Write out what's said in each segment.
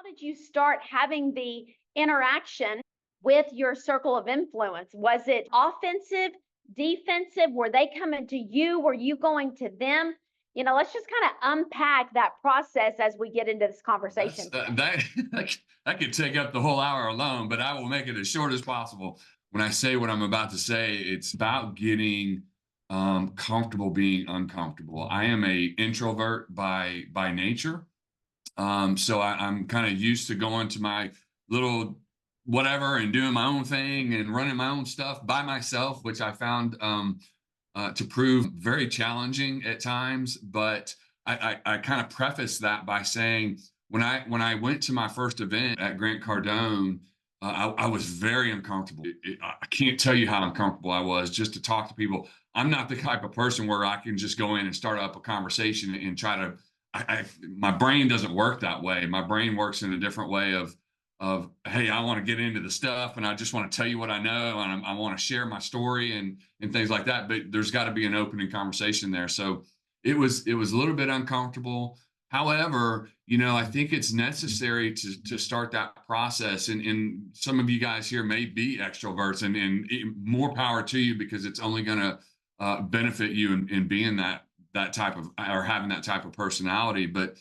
how did you start having the interaction with your circle of influence? Was it offensive, defensive? Were they coming to you? Were you going to them? Let's just kind of unpack that process as we get into this That's conversation today. that could take up the whole hour alone, but I will make it as short as possible. When I say what I'm about to say, it's about getting comfortable being uncomfortable. I am a introvert by nature, so I'm kind of used to going to my little whatever and doing my own thing and running my own stuff by myself, which I found to prove very challenging at times. But I kind of preface that by saying when I went to my first event at Grant Cardone, I was very uncomfortable. I can't tell you how uncomfortable I was just to talk to people. I'm not the type of person where I can just go in and start up a conversation and try to. My brain doesn't work that way. My brain works in a different way of hey, I want to get into the stuff and I just want to tell you what I know and I want to share my story and things like that. But there's got to be an opening conversation there. So it was a little bit uncomfortable. However, I think it's necessary to start that process. And some of you guys here may be extroverts, and more power to you because it's only going to benefit you in being that type of or having that type of personality. But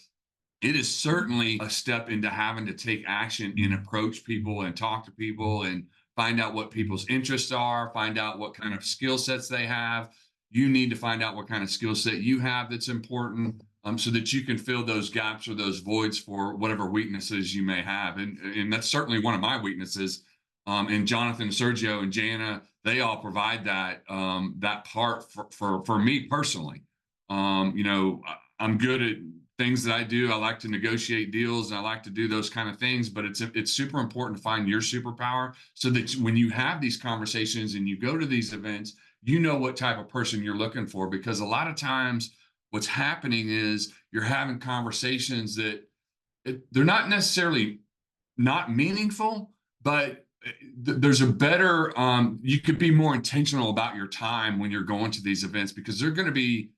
it is certainly a step into having to take action and approach people and talk to people and find out what people's interests are, find out what kind of skill sets they have. You need to find out what kind of skill set you have that's important, so that you can fill those gaps or those voids for whatever weaknesses you may have. And that's certainly one of my weaknesses. And Jonathan, Sergio, and Jana, they all provide that part for me personally. I'm good at things that I do. I like to negotiate deals and I like to do those kind of things, but it's super important to find your superpower so that when you have these conversations and you go to these events, you know what type of person you're looking for. Because a lot of times what's happening is you're having conversations that they're not necessarily not meaningful, but there's a better, you could be more intentional about your time when you're going to these events because they're going to be,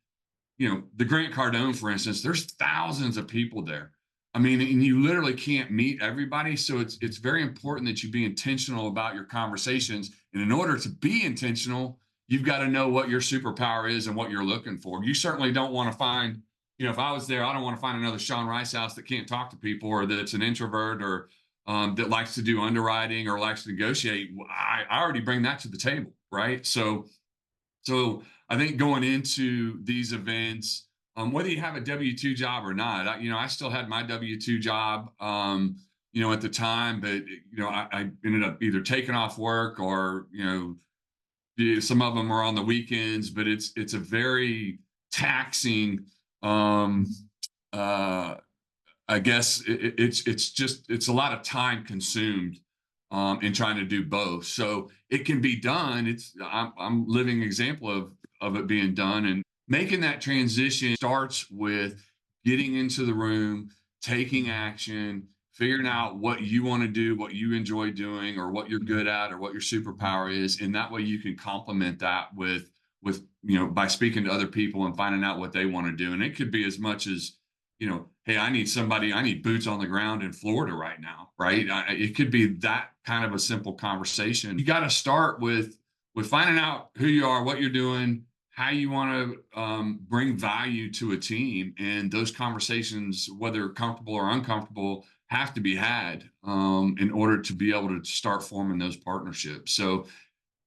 the Grant Cardone, for instance, there's thousands of people there. I mean, and you literally can't meet everybody. So it's very important that you be intentional about your conversations. And in order to be intentional, you've got to know what your superpower is and what you're looking for. You certainly don't want to find, if I was there, I don't want to find another Sean Rice House that can't talk to people or that's an introvert or that likes to do underwriting or likes to negotiate. I already bring that to the table, right? So I think going into these events, whether you have a W-2 job or not, I still had my W-2 job, at the time, but I ended up either taking off work or some of them are on the weekends, but it's a very taxing. I guess it's a lot of time consumed in trying to do both. So it can be done. I'm living example of it being done, and making that transition starts with getting into the room, taking action, figuring out what you want to do, what you enjoy doing, or what you're good at, or what your superpower is, and that way you can complement that with by speaking to other people and finding out what they want to do. And it could be as much as hey, I need boots on the ground in Florida right now, right? It could be that kind of a simple conversation. You got to start with finding out who you are, what you're doing, how you want to bring value to a team, and those conversations, whether comfortable or uncomfortable, have to be had in order to be able to start forming those partnerships. So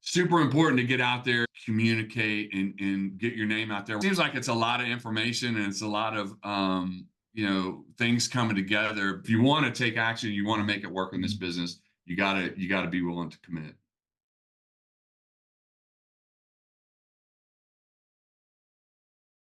super important to get out there, communicate, and get your name out there. It seems like it's a lot of information and it's a lot of things coming together. If you want to take action, you want to make it work in this business, you gotta be willing to commit.